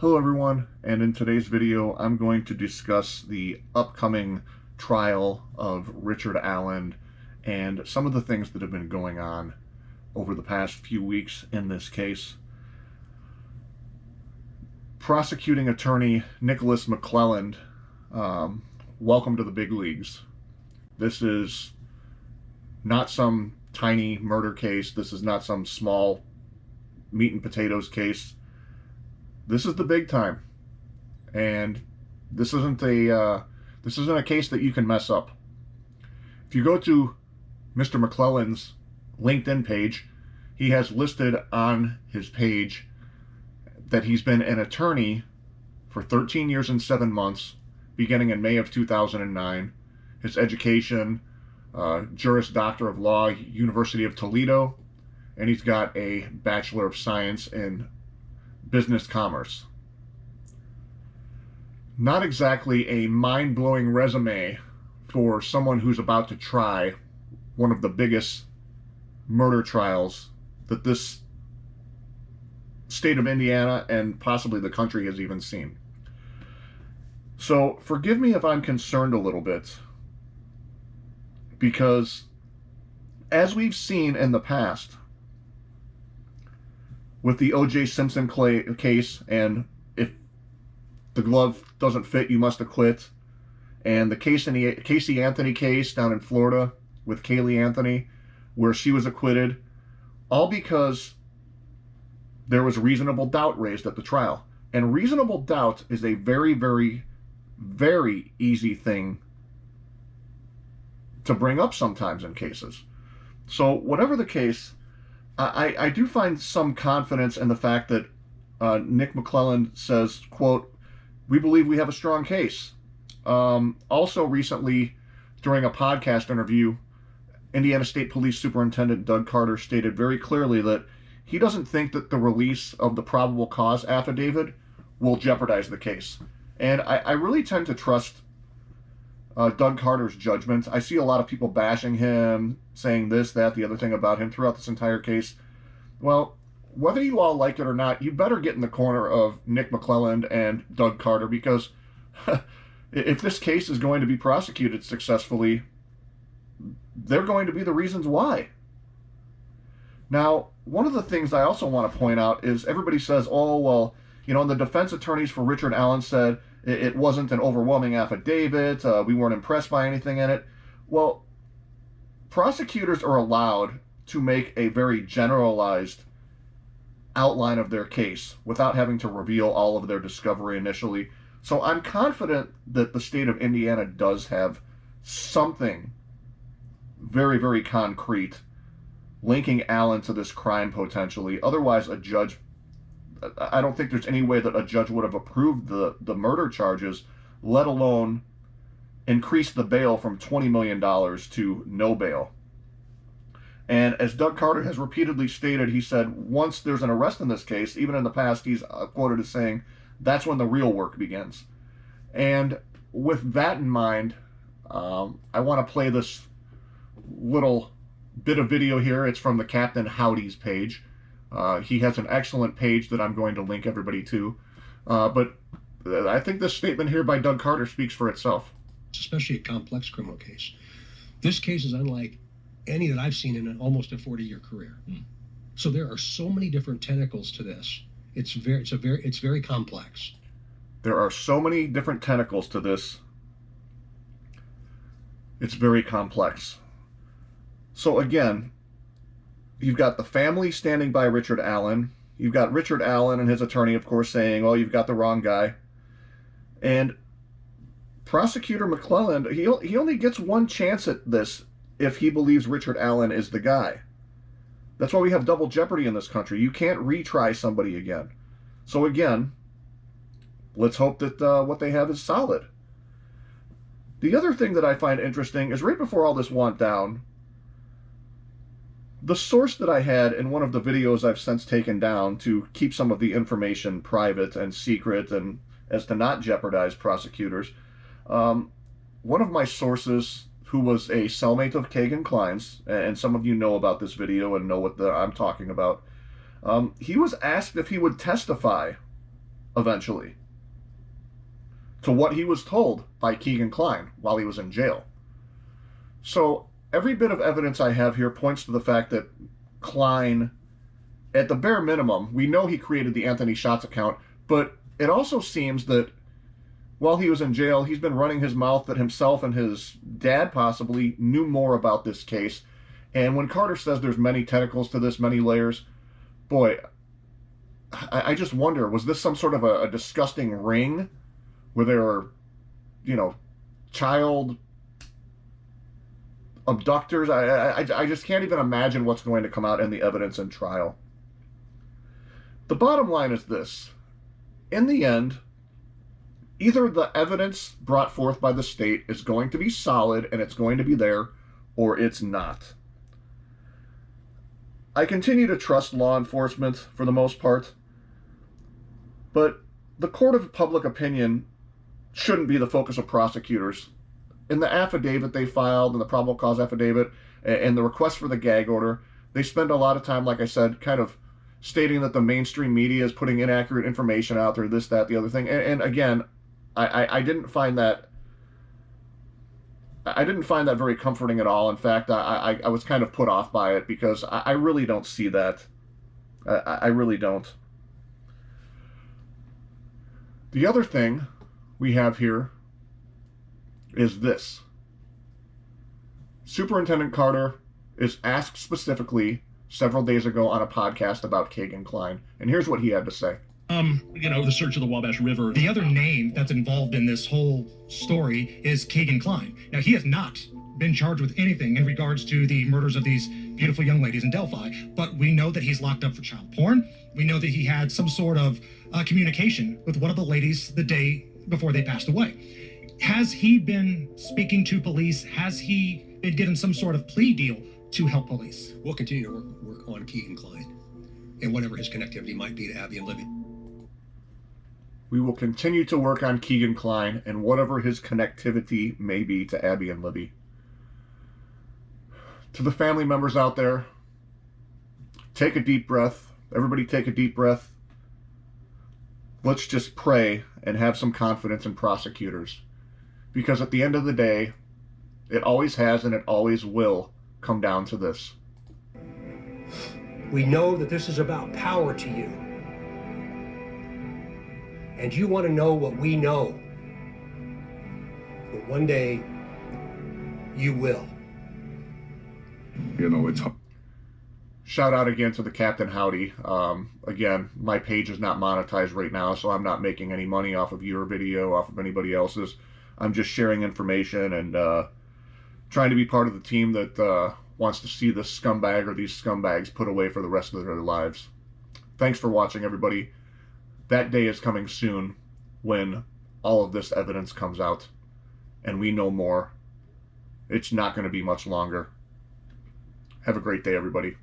Hello everyone, and in today's video I'm going to discuss the upcoming trial of Richard Allen and some of the things that have been going on over the past few weeks in this case. Prosecuting attorney Nicholas McClelland, welcome to the big leagues. This is not some tiny murder case. This is not some small meat and potatoes case. This is the big time, and this isn't a case that you can mess up. If you go to Mr. McClelland's LinkedIn page, he has listed on his page that he's been an attorney for 13 years and 7 months, beginning in May of 2009. His education, Juris Doctor of Law, University of Toledo, and he's got a Bachelor of Science in Business Commerce. Not exactly a mind-blowing resume for someone who's about to try one of the biggest murder trials that this state of Indiana and possibly the country has even seen. So forgive me if I'm concerned a little bit, because as we've seen in the past with the O.J. Simpson case, and if the glove doesn't fit, you must acquit, and the Casey Anthony case down in Florida with Kaylee Anthony, where she was acquitted, all because there was reasonable doubt raised at the trial. And reasonable doubt is a very, very, very easy thing to bring up sometimes in cases. So whatever the case, I do find some confidence in the fact that Nick McClelland says, quote, "We believe we have a strong case." Also recently, during a podcast interview, Indiana State Police Superintendent Doug Carter stated very clearly that he doesn't think that the release of the probable cause affidavit will jeopardize the case. And I really tend to trust Doug Carter's judgment. I see a lot of people bashing him, saying this, that, the other thing about him throughout this entire case. Well, whether you all like it or not, you better get in the corner of Nick McClelland and Doug Carter, because if this case is going to be prosecuted successfully, they're going to be the reasons why. Now, one of the things I also want to point out is everybody says, oh, well, you know, and the defense attorneys for Richard Allen said it wasn't an overwhelming affidavit, we weren't impressed by anything in it. Well, prosecutors are allowed to make a very generalized outline of their case without having to reveal all of their discovery initially. So I'm confident that the state of Indiana does have something very, very concrete linking Allen to this crime potentially. Otherwise, I don't think there's any way that a judge would have approved the murder charges, let alone increase the bail from $20 million to no bail. And as Doug Carter has repeatedly stated, he said once there's an arrest in this case, even in the past, he's quoted as saying, that's when the real work begins. And with that in mind, I want to play this little bit of video here. It's from the Captain Howdy's page. He has an excellent page that I'm going to link everybody to. But I think this statement here by Doug Carter speaks for itself. Especially a complex criminal case. This case is unlike any that I've seen in almost a 40-year career. So there are so many different tentacles to this. It's very complex. There are so many different tentacles to this. It's very complex. So again, you've got the family standing by Richard Allen. You've got Richard Allen and his attorney, of course, saying, oh, you've got the wrong guy. And Prosecutor McClelland, he only gets one chance at this if he believes Richard Allen is the guy. That's why we have double jeopardy in this country. You can't retry somebody again. So again, let's hope that what they have is solid. The other thing that I find interesting is right before all this went down, the source that I had in one of the videos I've since taken down to keep some of the information private and secret and as to not jeopardize prosecutors, one of my sources, who was a cellmate of Kagan Klein's, and some of you know about this video and know what I'm talking about, he was asked if he would testify eventually, to what he was told by Keegan Kline while he was in jail. So every bit of evidence I have here points to the fact that Kline, at the bare minimum, we know he created the Anthony Shots account, but it also seems that while he was in jail, he's been running his mouth that himself and his dad possibly knew more about this case. And when Carter says there's many tentacles to this, many layers, boy, I just wonder, was this some sort of a disgusting ring where there were, child abductors? I just can't even imagine what's going to come out in the evidence in trial. The bottom line is this. In the end, either the evidence brought forth by the state is going to be solid and it's going to be there, or it's not. I continue to trust law enforcement for the most part, but the court of public opinion shouldn't be the focus of prosecutors. In the affidavit they filed, in the probable cause affidavit, and the request for the gag order, they spend a lot of time, like I said, kind of stating that the mainstream media is putting inaccurate information out there, this, that, the other thing. And again, I didn't find that very comforting at all. In fact, I was kind of put off by it because I really don't see that. I really don't. The other thing we have here is this. Superintendent Carter is asked specifically several days ago on a podcast about Keegan Kline, and here's what he had to say. The search of the Wabash River. The other name that's involved in this whole story is Keegan Kline. Now, he has not been charged with anything in regards to the murders of these beautiful young ladies in Delphi, but we know that he's locked up for child porn. We know that he had some sort of communication with one of the ladies the day before they passed away. Has he been speaking to police? Has he been given some sort of plea deal to help police? We'll continue to work on Keegan Kline and whatever his connectivity might be to Abby and Libby. We will continue to work on Keegan Kline and whatever his connectivity may be to Abby and Libby. To the family members out there, take a deep breath. Everybody take a deep breath. Let's just pray and have some confidence in prosecutors. Because at the end of the day, it always has and it always will come down to this. We know that this is about power to you. And you want to know what we know. But one day, you will. It's Shout out again to the Captain Howdy. Again, my page is not monetized right now, so I'm not making any money off of your video, off of anybody else's. I'm just sharing information and trying to be part of the team that wants to see this scumbag or these scumbags put away for the rest of their lives. Thanks for watching, everybody. That day is coming soon when all of this evidence comes out and we know more. It's not going to be much longer. Have a great day, everybody.